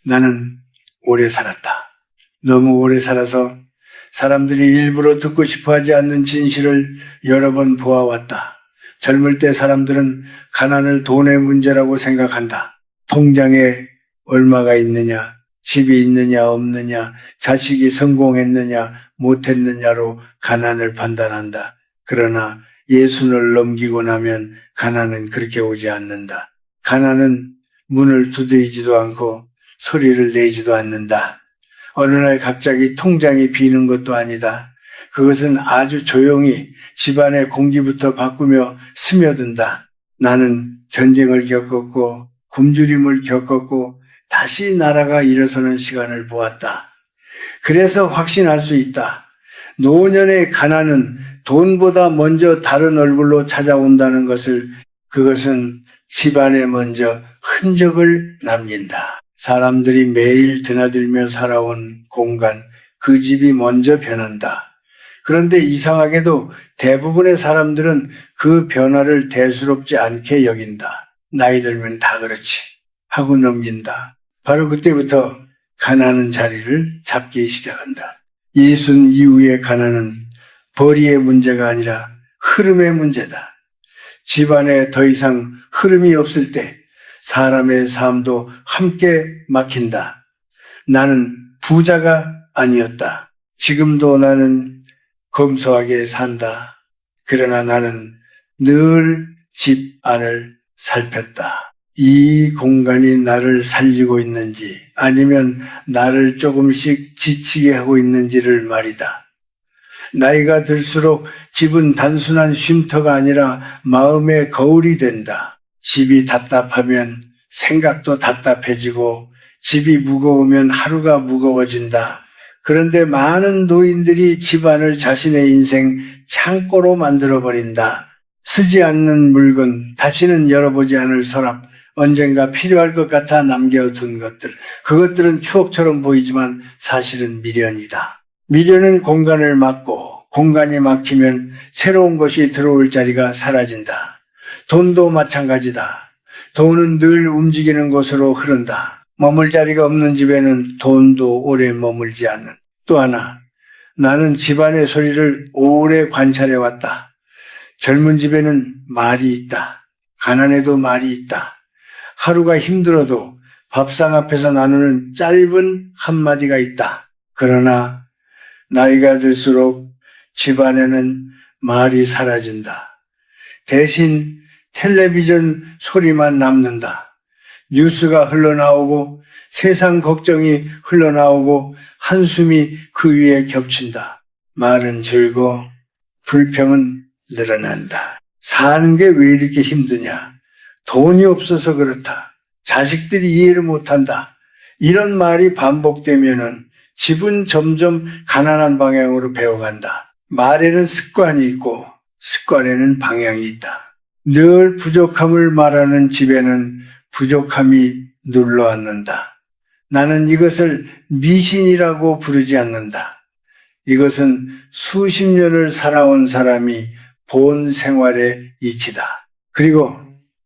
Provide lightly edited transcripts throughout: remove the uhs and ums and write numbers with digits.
나는 오래 살았다. 너무 오래 살아서 사람들이 일부러 듣고 싶어 하지 않는 진실을 여러 번 보아왔다. 젊을 때 사람들은 가난을 돈의 문제라고 생각한다. 통장에 얼마가 있느냐, 집이 있느냐 없느냐, 자식이 성공했느냐 못했느냐로 가난을 판단한다. 그러나 예순을 넘기고 나면 가난은 그렇게 오지 않는다. 가난은 문을 두드리지도 않고 소리를 내지도 않는다. 어느 날 갑자기 통장이 비는 것도 아니다. 그것은 아주 조용히 집안의 공기부터 바꾸며 스며든다. 나는 전쟁을 겪었고 굶주림을 겪었고 다시 나라가 일어서는 시간을 보았다. 그래서 확신할 수 있다. 노년의 가난은 돈보다 먼저 다른 얼굴로 찾아온다는 것을, 그것은 집안에 먼저 흔적을 남긴다. 사람들이 매일 드나들며 살아온 공간, 그 집이 먼저 변한다. 그런데 이상하게도 대부분의 사람들은 그 변화를 대수롭지 않게 여긴다. 나이 들면 다 그렇지 하고 넘긴다. 바로 그때부터 가난은 자리를 잡기 시작한다. 예순 이후의 가난은 벌이의 문제가 아니라 흐름의 문제다. 집안에 더 이상 흐름이 없을 때 사람의 삶도 함께 막힌다. 나는 부자가 아니었다. 지금도 나는 검소하게 산다. 그러나 나는 늘 집 안을 살폈다. 이 공간이 나를 살리고 있는지 아니면 나를 조금씩 지치게 하고 있는지를 말이다. 나이가 들수록 집은 단순한 쉼터가 아니라 마음의 거울이 된다. 집이 답답하면 생각도 답답해지고 집이 무거우면 하루가 무거워진다. 그런데 많은 노인들이 집안을 자신의 인생 창고로 만들어버린다. 쓰지 않는 물건, 다시는 열어보지 않을 서랍, 언젠가 필요할 것 같아 남겨둔 것들, 그것들은 추억처럼 보이지만 사실은 미련이다. 미련은 공간을 막고 공간이 막히면 새로운 것이 들어올 자리가 사라진다. 돈도 마찬가지다. 돈은 늘 움직이는 곳으로 흐른다. 머물 자리가 없는 집에는 돈도 오래 머물지 않는. 또 하나, 나는 집안의 소리를 오래 관찰해왔다. 젊은 집에는 말이 있다. 가난해도 말이 있다. 하루가 힘들어도 밥상 앞에서 나누는 짧은 한마디가 있다. 그러나 나이가 들수록 집안에는 말이 사라진다. 대신 텔레비전 소리만 남는다. 뉴스가 흘러나오고 세상 걱정이 흘러나오고 한숨이 그 위에 겹친다. 말은 줄고 불평은 늘어난다. 사는 게 왜 이렇게 힘드냐? 돈이 없어서 그렇다. 자식들이 이해를 못한다. 이런 말이 반복되면은 집은 점점 가난한 방향으로 배워간다. 말에는 습관이 있고 습관에는 방향이 있다. 늘 부족함을 말하는 집에는 부족함이 눌러앉는다. 나는 이것을 미신이라고 부르지 않는다. 이것은 수십 년을 살아온 사람이 본 생활의 이치다. 그리고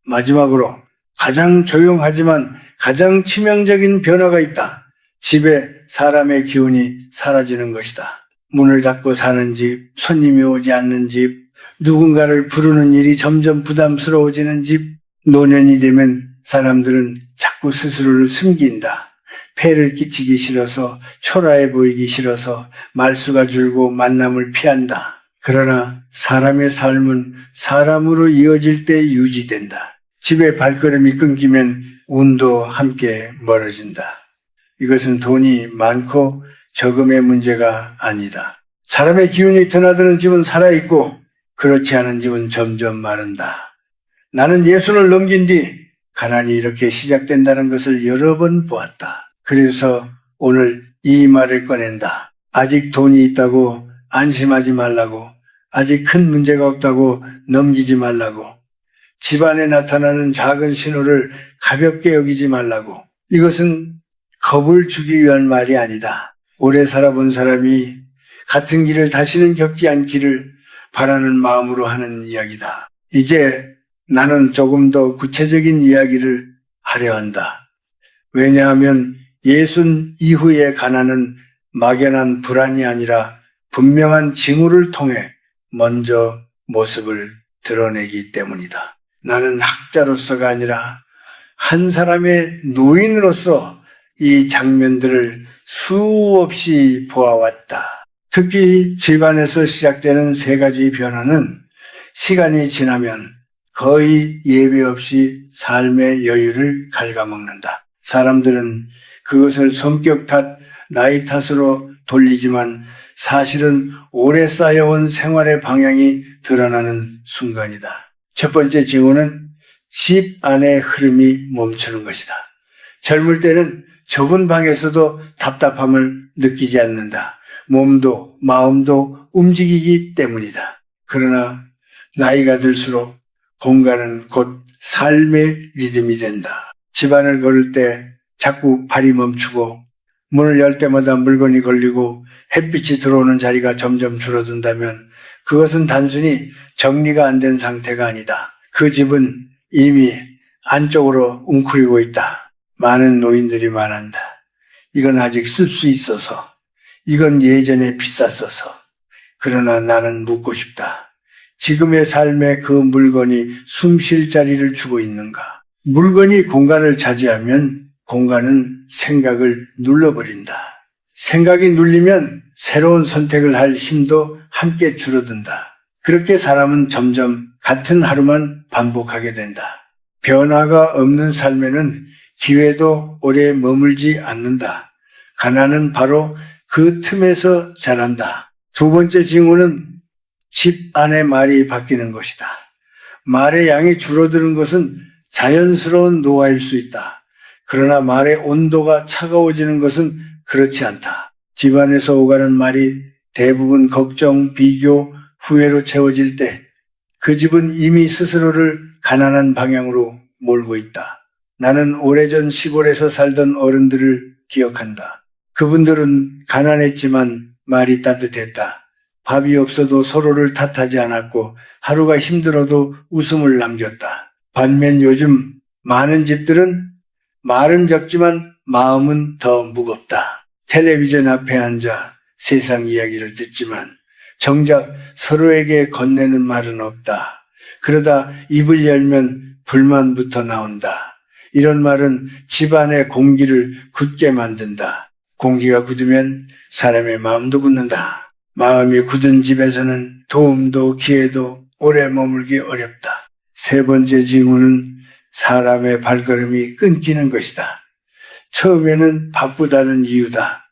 마지막으로 가장 조용하지만 가장 치명적인 변화가 있다. 집에 사람의 기운이 사라지는 것이다. 문을 닫고 사는 집, 손님이 오지 않는 집, 누군가를 부르는 일이 점점 부담스러워지는 집. 노년이 되면 사람들은 자꾸 스스로를 숨긴다. 폐를 끼치기 싫어서, 초라해 보이기 싫어서 말수가 줄고 만남을 피한다. 그러나 사람의 삶은 사람으로 이어질 때 유지된다. 집에 발걸음이 끊기면 운도 함께 멀어진다. 이것은 돈이 많고 적음의 문제가 아니다. 사람의 기운이 드나드는 집은 살아있고 그렇지 않은 집은 점점 마른다. 나는 예순을 넘긴 뒤 가난이 이렇게 시작된다는 것을 여러 번 보았다. 그래서 오늘 이 말을 꺼낸다. 아직 돈이 있다고 안심하지 말라고, 아직 큰 문제가 없다고 넘기지 말라고, 집안에 나타나는 작은 신호를 가볍게 여기지 말라고. 이것은 겁을 주기 위한 말이 아니다. 오래 살아본 사람이 같은 길을 다시는 겪지 않기를 바라는 마음으로 하는 이야기다. 이제 나는 조금 더 구체적인 이야기를 하려 한다. 왜냐하면 예순 이후의 가난은 막연한 불안이 아니라 분명한 징후를 통해 먼저 모습을 드러내기 때문이다. 나는 학자로서가 아니라 한 사람의 노인으로서 이 장면들을 수없이 보아왔다. 특히 집안에서 시작되는 세 가지 변화는 시간이 지나면 거의 예외 없이 삶의 여유를 갉아먹는다. 사람들은 그것을 성격 탓, 나이 탓으로 돌리지만 사실은 오래 쌓여온 생활의 방향이 드러나는 순간이다. 첫 번째 징후는 집 안의 흐름이 멈추는 것이다. 젊을 때는 좁은 방에서도 답답함을 느끼지 않는다. 몸도 마음도 움직이기 때문이다. 그러나 나이가 들수록 공간은 곧 삶의 리듬이 된다. 집안을 걸을 때 자꾸 발이 멈추고 문을 열 때마다 물건이 걸리고 햇빛이 들어오는 자리가 점점 줄어든다면 그것은 단순히 정리가 안 된 상태가 아니다. 그 집은 이미 안쪽으로 웅크리고 있다. 많은 노인들이 말한다. 이건 아직 쓸 수 있어서, 이건 예전에 비쌌어서. 그러나 나는 묻고 싶다. 지금의 삶에 그 물건이 숨 쉴 자리를 주고 있는가? 물건이 공간을 차지하면 공간은 생각을 눌러버린다. 생각이 눌리면 새로운 선택을 할 힘도 함께 줄어든다. 그렇게 사람은 점점 같은 하루만 반복하게 된다. 변화가 없는 삶에는 기회도 오래 머물지 않는다. 가난은 바로 그 틈에서 자란다. 두 번째 징후는 집 안의 말이 바뀌는 것이다. 말의 양이 줄어드는 것은 자연스러운 노화일 수 있다. 그러나 말의 온도가 차가워지는 것은 그렇지 않다. 집안에서 오가는 말이 대부분 걱정, 비교, 후회로 채워질 때 그 집은 이미 스스로를 가난한 방향으로 몰고 있다. 나는 오래전 시골에서 살던 어른들을 기억한다. 그분들은 가난했지만 말이 따뜻했다. 밥이 없어도 서로를 탓하지 않았고 하루가 힘들어도 웃음을 남겼다. 반면 요즘 많은 집들은 말은 적지만 마음은 더 무겁다. 텔레비전 앞에 앉아 세상 이야기를 듣지만 정작 서로에게 건네는 말은 없다. 그러다 입을 열면 불만부터 나온다. 이런 말은 집안의 공기를 굳게 만든다. 공기가 굳으면 사람의 마음도 굳는다. 마음이 굳은 집에서는 도움도 기회도 오래 머물기 어렵다. 세 번째 징후는 사람의 발걸음이 끊기는 것이다. 처음에는 바쁘다는 이유다.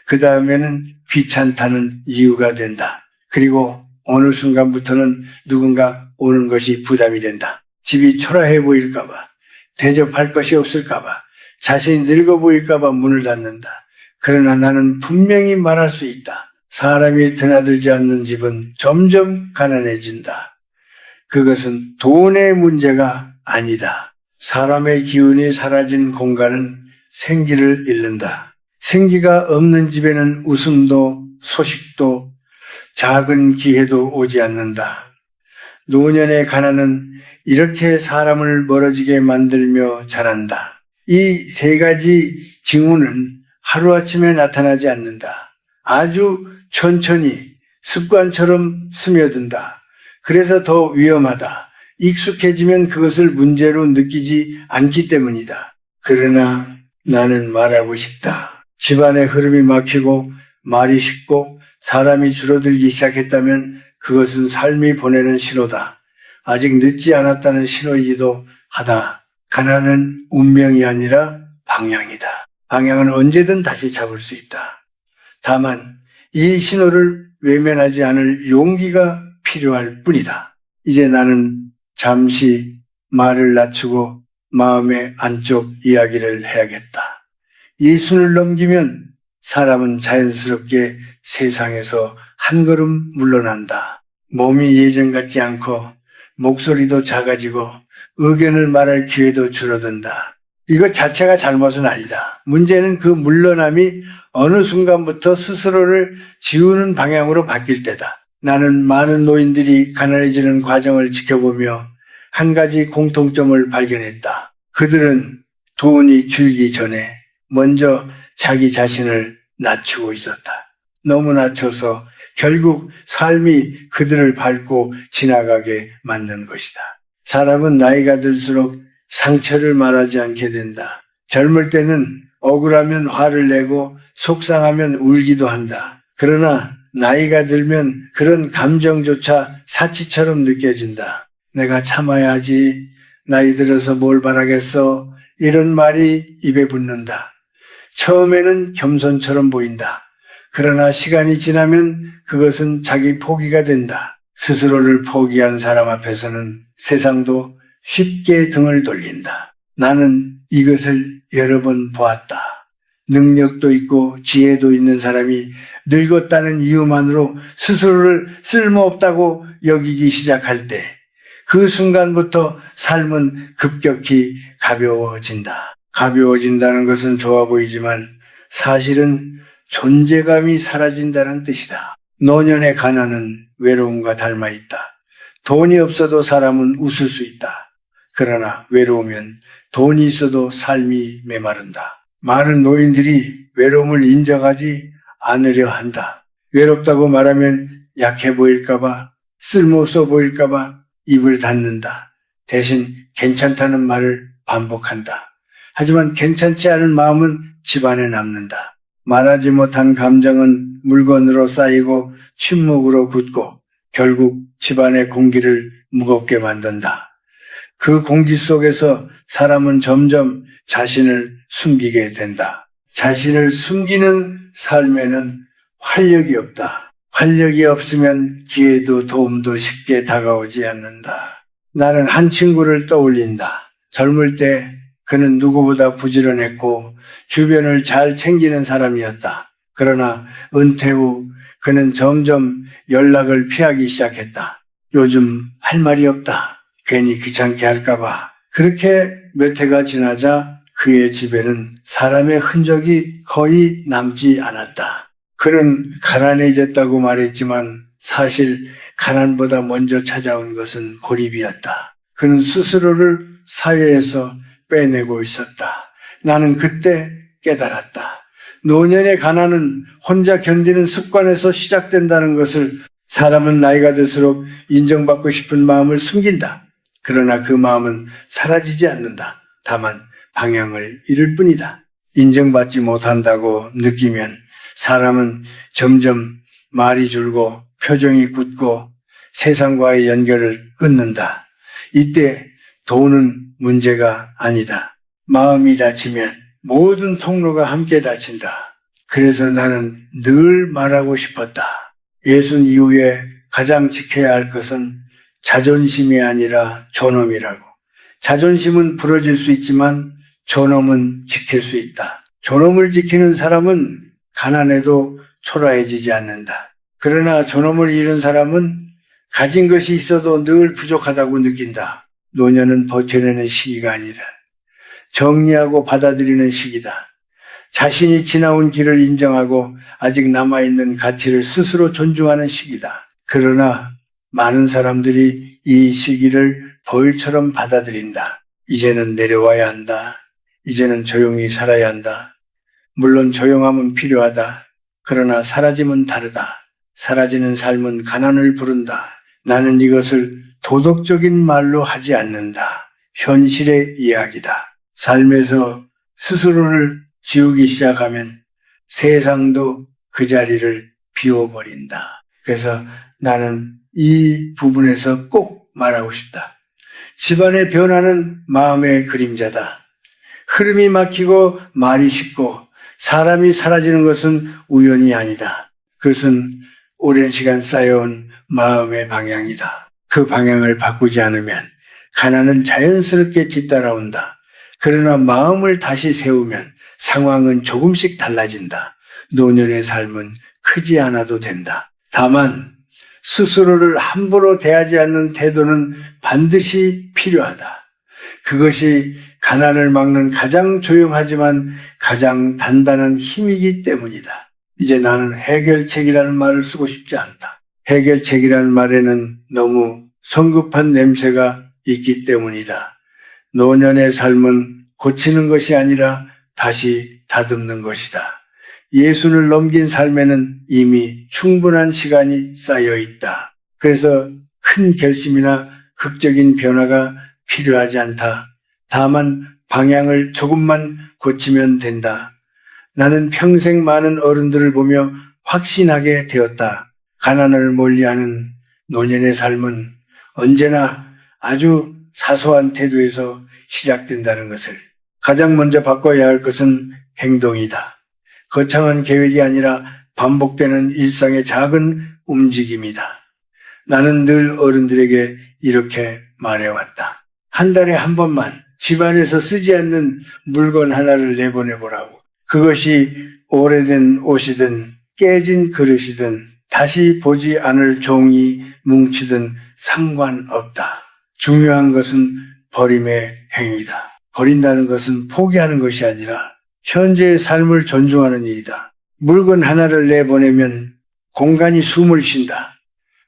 그 다음에는 귀찮다는 이유가 된다. 그리고 어느 순간부터는 누군가 오는 것이 부담이 된다. 집이 초라해 보일까봐, 대접할 것이 없을까봐, 자신이 늙어 보일까봐 문을 닫는다. 그러나 나는 분명히 말할 수 있다. 사람이 드나들지 않는 집은 점점 가난해진다. 그것은 돈의 문제가 아니다. 사람의 기운이 사라진 공간은 생기를 잃는다. 생기가 없는 집에는 웃음도 소식도 작은 기회도 오지 않는다. 노년의 가난은 이렇게 사람을 멀어지게 만들며 자란다. 이 세 가지 징후는 하루아침에 나타나지 않는다. 아주 천천히 습관처럼 스며든다. 그래서 더 위험하다. 익숙해지면 그것을 문제로 느끼지 않기 때문이다. 그러나 나는 말하고 싶다. 집안의 흐름이 막히고 말이 식고 사람이 줄어들기 시작했다면 그것은 삶이 보내는 신호다. 아직 늦지 않았다는 신호이기도 하다. 가난은 운명이 아니라 방향이다. 방향은 언제든 다시 잡을 수 있다. 다만 이 신호를 외면하지 않을 용기가 필요할 뿐이다. 이제 나는 잠시 말을 낮추고 마음의 안쪽 이야기를 해야겠다. 이 순을 넘기면 사람은 자연스럽게 세상에서 한 걸음 물러난다. 몸이 예전 같지 않고 목소리도 작아지고 의견을 말할 기회도 줄어든다. 이것 자체가 잘못은 아니다. 문제는 그 물러남이 어느 순간부터 스스로를 지우는 방향으로 바뀔 때다. 나는 많은 노인들이 가난해지는 과정을 지켜보며 한 가지 공통점을 발견했다. 그들은 돈이 줄기 전에 먼저 자기 자신을 낮추고 있었다. 너무 낮춰서 결국 삶이 그들을 밟고 지나가게 만든 것이다. 사람은 나이가 들수록 상처를 말하지 않게 된다. 젊을 때는 억울하면 화를 내고 속상하면 울기도 한다. 그러나 나이가 들면 그런 감정조차 사치처럼 느껴진다. 내가 참아야지, 나이 들어서 뭘 바라겠어, 이런 말이 입에 붙는다. 처음에는 겸손처럼 보인다. 그러나 시간이 지나면 그것은 자기 포기가 된다. 스스로를 포기한 사람 앞에서는 세상도 쉽게 등을 돌린다. 나는 이것을 여러 번 보았다. 능력도 있고 지혜도 있는 사람이 늙었다는 이유만으로 스스로를 쓸모없다고 여기기 시작할 때 그 순간부터 삶은 급격히 가벼워진다. 가벼워진다는 것은 좋아 보이지만 사실은 존재감이 사라진다는 뜻이다. 노년의 가난은 외로움과 닮아 있다. 돈이 없어도 사람은 웃을 수 있다. 그러나 외로우면 돈이 있어도 삶이 메마른다. 많은 노인들이 외로움을 인정하지 않으려 한다. 외롭다고 말하면 약해 보일까봐, 쓸모없어 보일까봐 입을 닫는다. 대신 괜찮다는 말을 반복한다. 하지만 괜찮지 않은 마음은 집안에 남는다. 말하지 못한 감정은 물건으로 쌓이고 침묵으로 굳고 결국 집안의 공기를 무겁게 만든다. 그 공기 속에서 사람은 점점 자신을 숨기게 된다. 자신을 숨기는 삶에는 활력이 없다. 활력이 없으면 기회도 도움도 쉽게 다가오지 않는다. 나는 한 친구를 떠올린다. 젊을 때 그는 누구보다 부지런했고 주변을 잘 챙기는 사람이었다. 그러나 은퇴 후 그는 점점 연락을 피하기 시작했다. 요즘 할 말이 없다. 괜히 귀찮게 할까봐. 그렇게 몇 해가 지나자 그의 집에는 사람의 흔적이 거의 남지 않았다. 그는 가난해졌다고 말했지만 사실 가난보다 먼저 찾아온 것은 고립이었다. 그는 스스로를 사회에서 빼내고 있었다. 나는 그때 깨달았다. 노년의 가난은 혼자 견디는 습관에서 시작된다는 것을. 사람은 나이가 들수록 인정받고 싶은 마음을 숨긴다. 그러나 그 마음은 사라지지 않는다. 다만 방향을 잃을 뿐이다. 인정받지 못한다고 느끼면 사람은 점점 말이 줄고 표정이 굳고 세상과의 연결을 끊는다. 이때 돈은 문제가 아니다. 마음이 다치면 모든 통로가 함께 다친다. 그래서 나는 늘 말하고 싶었다. 예순 이후에 가장 지켜야 할 것은 자존심이 아니라 존엄이라고. 자존심은 부러질 수 있지만 존엄은 지킬 수 있다. 존엄을 지키는 사람은 가난해도 초라해지지 않는다. 그러나 존엄을 잃은 사람은 가진 것이 있어도 늘 부족하다고 느낀다. 노년은 버텨내는 시기가 아니라 정리하고 받아들이는 시기다. 자신이 지나온 길을 인정하고 아직 남아있는 가치를 스스로 존중하는 시기다. 그러나 많은 사람들이 이 시기를 벌처럼 받아들인다. 이제는 내려와야 한다. 이제는 조용히 살아야 한다. 물론 조용함은 필요하다. 그러나 사라짐은 다르다. 사라지는 삶은 가난을 부른다. 나는 이것을 도덕적인 말로 하지 않는다. 현실의 이야기다. 삶에서 스스로를 지우기 시작하면 세상도 그 자리를 비워버린다. 그래서 나는 이 부분에서 꼭 말하고 싶다. 집안의 변화는 마음의 그림자다. 흐름이 막히고 말이 식고 사람이 사라지는 것은 우연이 아니다. 그것은 오랜 시간 쌓여온 마음의 방향이다. 그 방향을 바꾸지 않으면 가난은 자연스럽게 뒤따라온다. 그러나 마음을 다시 세우면 상황은 조금씩 달라진다. 노년의 삶은 크지 않아도 된다. 다만 스스로를 함부로 대하지 않는 태도는 반드시 필요하다. 그것이 가난을 막는 가장 조용하지만 가장 단단한 힘이기 때문이다. 이제 나는 해결책이라는 말을 쓰고 싶지 않다. 해결책이라는 말에는 너무 성급한 냄새가 있기 때문이다. 노년의 삶은 고치는 것이 아니라 다시 다듬는 것이다. 예순을 넘긴 삶에는 이미 충분한 시간이 쌓여 있다. 그래서 큰 결심이나 극적인 변화가 필요하지 않다. 다만 방향을 조금만 고치면 된다. 나는 평생 많은 어른들을 보며 확신하게 되었다. 가난을 멀리하는 노년의 삶은 언제나 아주 사소한 태도에서 시작된다는 것을. 가장 먼저 바꿔야 할 것은 행동이다. 거창한 계획이 아니라 반복되는 일상의 작은 움직임이다. 나는 늘 어른들에게 이렇게 말해왔다. 한 달에 한 번만 집안에서 쓰지 않는 물건 하나를 내보내보라고. 그것이 오래된 옷이든 깨진 그릇이든 다시 보지 않을 종이 뭉치든 상관없다. 중요한 것은 버림의 행위다. 버린다는 것은 포기하는 것이 아니라 현재의 삶을 존중하는 일이다. 물건 하나를 내보내면 공간이 숨을 쉰다.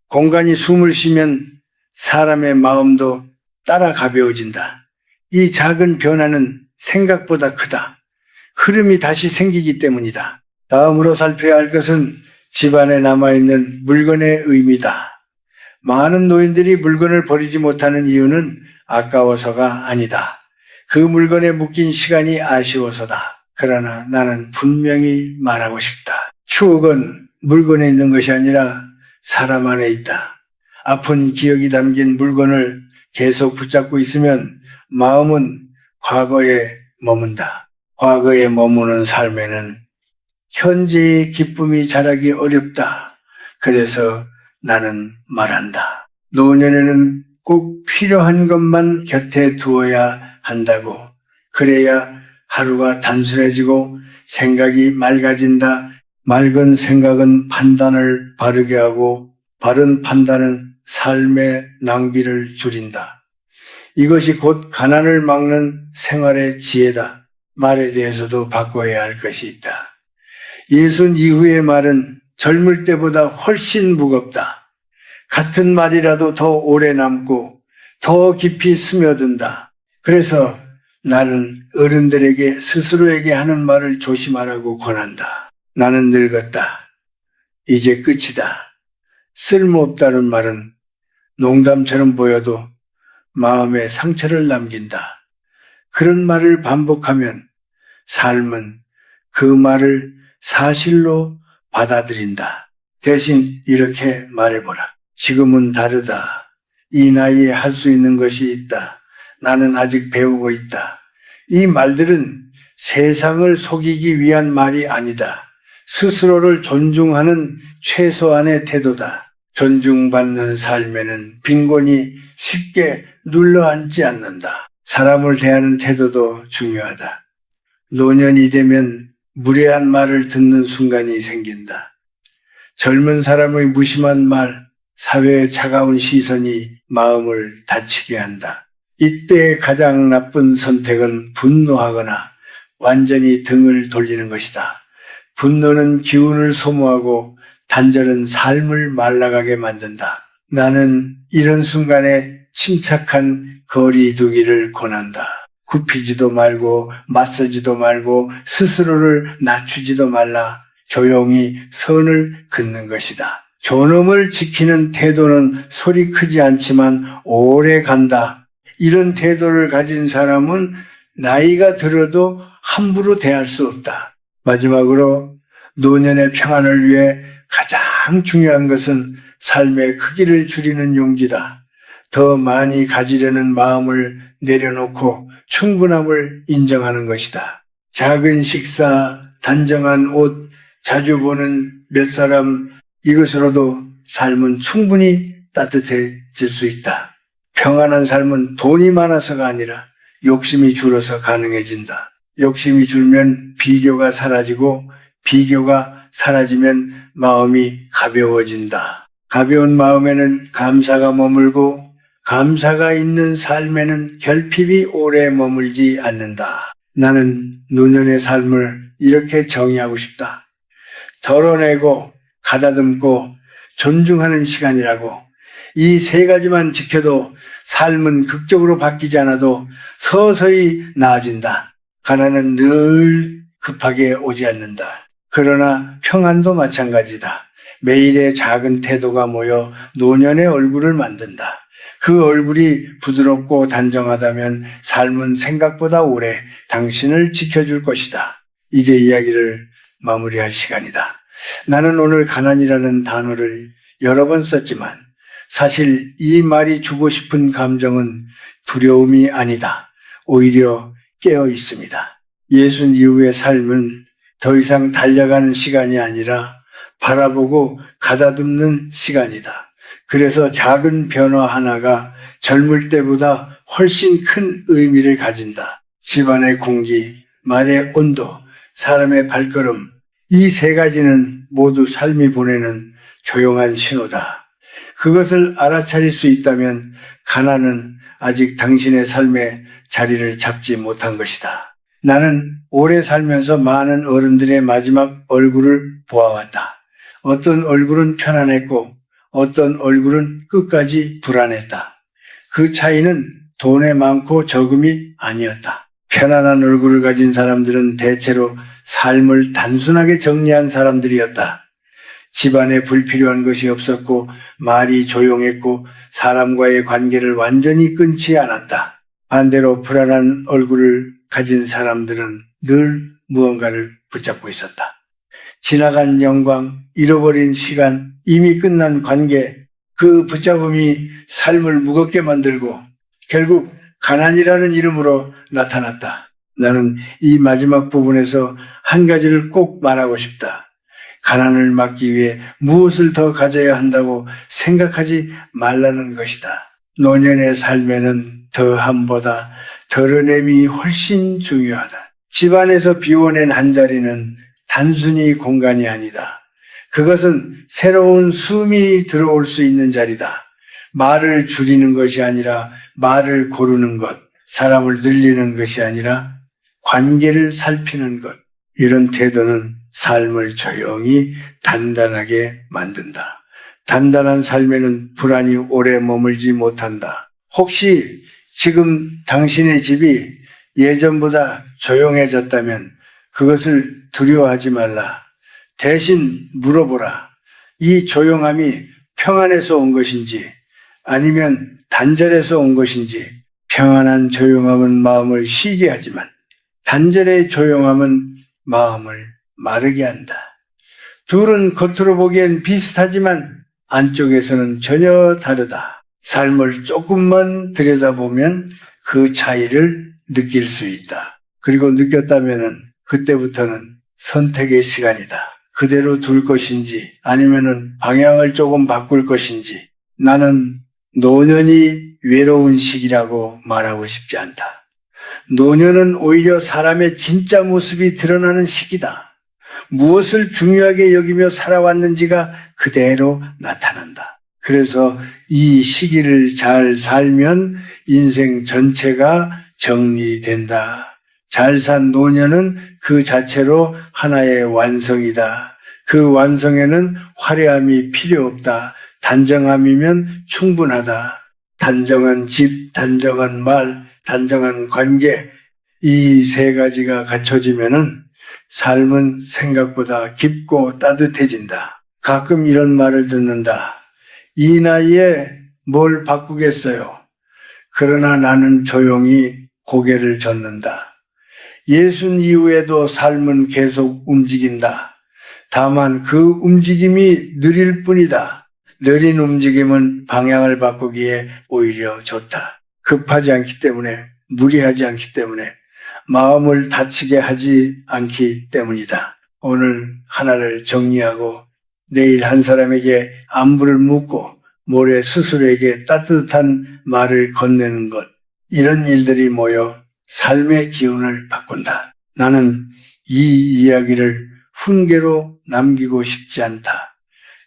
공간이 숨을 쉬면 사람의 마음도 따라 가벼워진다. 이 작은 변화는 생각보다 크다. 흐름이 다시 생기기 때문이다. 다음으로 살펴야 할 것은 집안에 남아있는 물건의 의미다. 많은 노인들이 물건을 버리지 못하는 이유는 아까워서가 아니다. 그 물건에 묶인 시간이 아쉬워서다. 그러나 나는 분명히 말하고 싶다. 추억은 물건에 있는 것이 아니라 사람 안에 있다. 아픈 기억이 담긴 물건을 계속 붙잡고 있으면 마음은 과거에 머문다. 과거에 머무는 삶에는 현재의 기쁨이 자라기 어렵다. 그래서 나는 말한다. 노년에는 꼭 필요한 것만 곁에 두어야 한다고. 그래야 하루가 단순해지고 생각이 맑아진다. 맑은 생각은 판단을 바르게 하고 바른 판단은 삶의 낭비를 줄인다. 이것이 곧 가난을 막는 생활의 지혜다. 말에 대해서도 바꿔야 할 것이 있다. 예순 이후의 말은 젊을 때보다 훨씬 무겁다. 같은 말이라도 더 오래 남고 더 깊이 스며든다. 그래서 나는 어른들에게 스스로에게 하는 말을 조심하라고 권한다. 나는 늙었다. 이제 끝이다. 쓸모없다는 말은 농담처럼 보여도 마음에 상처를 남긴다. 그런 말을 반복하면 삶은 그 말을 사실로 받아들인다. 대신 이렇게 말해보라. 지금은 다르다. 이 나이에 할 수 있는 것이 있다. 나는 아직 배우고 있다. 이 말들은 세상을 속이기 위한 말이 아니다. 스스로를 존중하는 최소한의 태도다. 존중받는 삶에는 빈곤이 쉽게 눌러앉지 않는다. 사람을 대하는 태도도 중요하다. 노년이 되면 무례한 말을 듣는 순간이 생긴다. 젊은 사람의 무심한 말, 사회의 차가운 시선이 마음을 다치게 한다. 이때 가장 나쁜 선택은 분노하거나 완전히 등을 돌리는 것이다. 분노는 기운을 소모하고 단절은 삶을 말라가게 만든다. 나는 이런 순간에 침착한 거리 두기를 권한다. 굽히지도 말고 맞서지도 말고 스스로를 낮추지도 말라. 조용히 선을 긋는 것이다. 존엄을 지키는 태도는 소리 크지 않지만 오래 간다. 이런 태도를 가진 사람은 나이가 들어도 함부로 대할 수 없다. 마지막으로 노년의 평안을 위해 가장 중요한 것은 삶의 크기를 줄이는 용기다. 더 많이 가지려는 마음을 내려놓고 충분함을 인정하는 것이다. 작은 식사, 단정한 옷, 자주 보는 몇 사람, 이것으로도 삶은 충분히 따뜻해질 수 있다. 평안한 삶은 돈이 많아서가 아니라 욕심이 줄어서 가능해진다. 욕심이 줄면 비교가 사라지고 비교가 사라지면 마음이 가벼워진다. 가벼운 마음에는 감사가 머물고 감사가 있는 삶에는 결핍이 오래 머물지 않는다. 나는 노년의 삶을 이렇게 정의하고 싶다. 덜어내고 가다듬고 존중하는 시간이라고. 이 세 가지만 지켜도 삶은 극적으로 바뀌지 않아도 서서히 나아진다. 가난은 늘 급하게 오지 않는다. 그러나 평안도 마찬가지다. 매일의 작은 태도가 모여 노년의 얼굴을 만든다. 그 얼굴이 부드럽고 단정하다면 삶은 생각보다 오래 당신을 지켜줄 것이다. 이제 이야기를 마무리할 시간이다. 나는 오늘 가난이라는 단어를 여러 번 썼지만 사실 이 말이 주고 싶은 감정은 두려움이 아니다. 오히려 깨어 있습니다. 예수 이후의 삶은 더 이상 달려가는 시간이 아니라 바라보고 가다듬는 시간이다. 그래서 작은 변화 하나가 젊을 때보다 훨씬 큰 의미를 가진다. 집안의 공기, 말의 온도, 사람의 발걸음, 이 세 가지는 모두 삶이 보내는 조용한 신호다. 그것을 알아차릴 수 있다면 가난은 아직 당신의 삶에 자리를 잡지 못한 것이다. 나는 오래 살면서 많은 어른들의 마지막 얼굴을 보아왔다. 어떤 얼굴은 편안했고 어떤 얼굴은 끝까지 불안했다. 그 차이는 돈의 많고 적음이 아니었다. 편안한 얼굴을 가진 사람들은 대체로 삶을 단순하게 정리한 사람들이었다. 집안에 불필요한 것이 없었고 말이 조용했고 사람과의 관계를 완전히 끊지 않았다. 반대로 불안한 얼굴을 가진 사람들은 늘 무언가를 붙잡고 있었다. 지나간 영광, 잃어버린 시간, 이미 끝난 관계, 그 붙잡음이 삶을 무겁게 만들고 결국 가난이라는 이름으로 나타났다. 나는 이 마지막 부분에서 한 가지를 꼭 말하고 싶다. 가난을 막기 위해 무엇을 더 가져야 한다고 생각하지 말라는 것이다. 노년의 삶에는 더함보다 덜어냄이 훨씬 중요하다. 집안에서 비워낸 한 자리는 단순히 공간이 아니다. 그것은 새로운 숨이 들어올 수 있는 자리다. 말을 줄이는 것이 아니라 말을 고르는 것, 사람을 늘리는 것이 아니라 관계를 살피는 것. 이런 태도는 삶을 조용히 단단하게 만든다. 단단한 삶에는 불안이 오래 머물지 못한다. 혹시 지금 당신의 집이 예전보다 조용해졌다면 그것을 두려워하지 말라. 대신 물어보라. 이 조용함이 평안에서 온 것인지 아니면 단절에서 온 것인지. 평안한 조용함은 마음을 쉬게 하지만 단절의 조용함은 마음을 마르게 한다. 둘은 겉으로 보기엔 비슷하지만 안쪽에서는 전혀 다르다. 삶을 조금만 들여다보면 그 차이를 느낄 수 있다. 그리고 느꼈다면은 그때부터는 선택의 시간이다. 그대로 둘 것인지 아니면은 방향을 조금 바꿀 것인지. 나는 노년이 외로운 시기라고 말하고 싶지 않다. 노년은 오히려 사람의 진짜 모습이 드러나는 시기다. 무엇을 중요하게 여기며 살아왔는지가 그대로 나타난다. 그래서 이 시기를 잘 살면 인생 전체가 정리된다. 잘 산 노년은 그 자체로 하나의 완성이다. 그 완성에는 화려함이 필요 없다. 단정함이면 충분하다. 단정한 집, 단정한 말, 단정한 관계, 이 세 가지가 갖춰지면은 삶은 생각보다 깊고 따뜻해진다. 가끔 이런 말을 듣는다. 이 나이에 뭘 바꾸겠어요. 그러나 나는 조용히 고개를 젓는다. 예순 이후에도 삶은 계속 움직인다. 다만 그 움직임이 느릴 뿐이다. 느린 움직임은 방향을 바꾸기에 오히려 좋다. 급하지 않기 때문에, 무리하지 않기 때문에, 마음을 다치게 하지 않기 때문이다. 오늘 하나를 정리하고 내일 한 사람에게 안부를 묻고 모레 스스로에게 따뜻한 말을 건네는 것, 이런 일들이 모여 삶의 기운을 바꾼다. 나는 이 이야기를 훈계로 남기고 싶지 않다.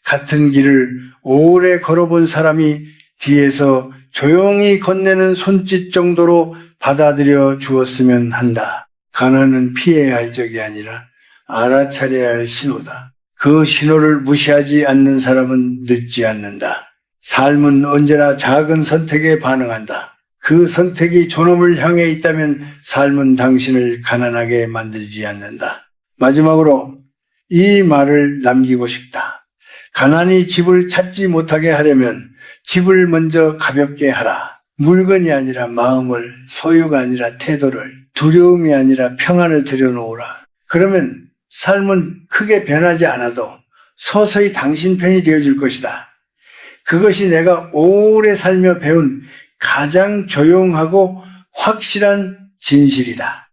같은 길을 오래 걸어본 사람이 뒤에서 조용히 건네는 손짓 정도로 받아들여 주었으면 한다. 가난은 피해야 할 적이 아니라 알아차려야 할 신호다. 그 신호를 무시하지 않는 사람은 늦지 않는다. 삶은 언제나 작은 선택에 반응한다. 그 선택이 존엄을 향해 있다면 삶은 당신을 가난하게 만들지 않는다. 마지막으로 이 말을 남기고 싶다. 가난이 집을 찾지 못하게 하려면 집을 먼저 가볍게 하라. 물건이 아니라 마음을, 소유가 아니라 태도를, 두려움이 아니라 평안을 들여놓으라. 그러면 삶은 크게 변하지 않아도 서서히 당신 편이 되어줄 것이다. 그것이 내가 오래 살며 배운 가장 조용하고 확실한 진실이다.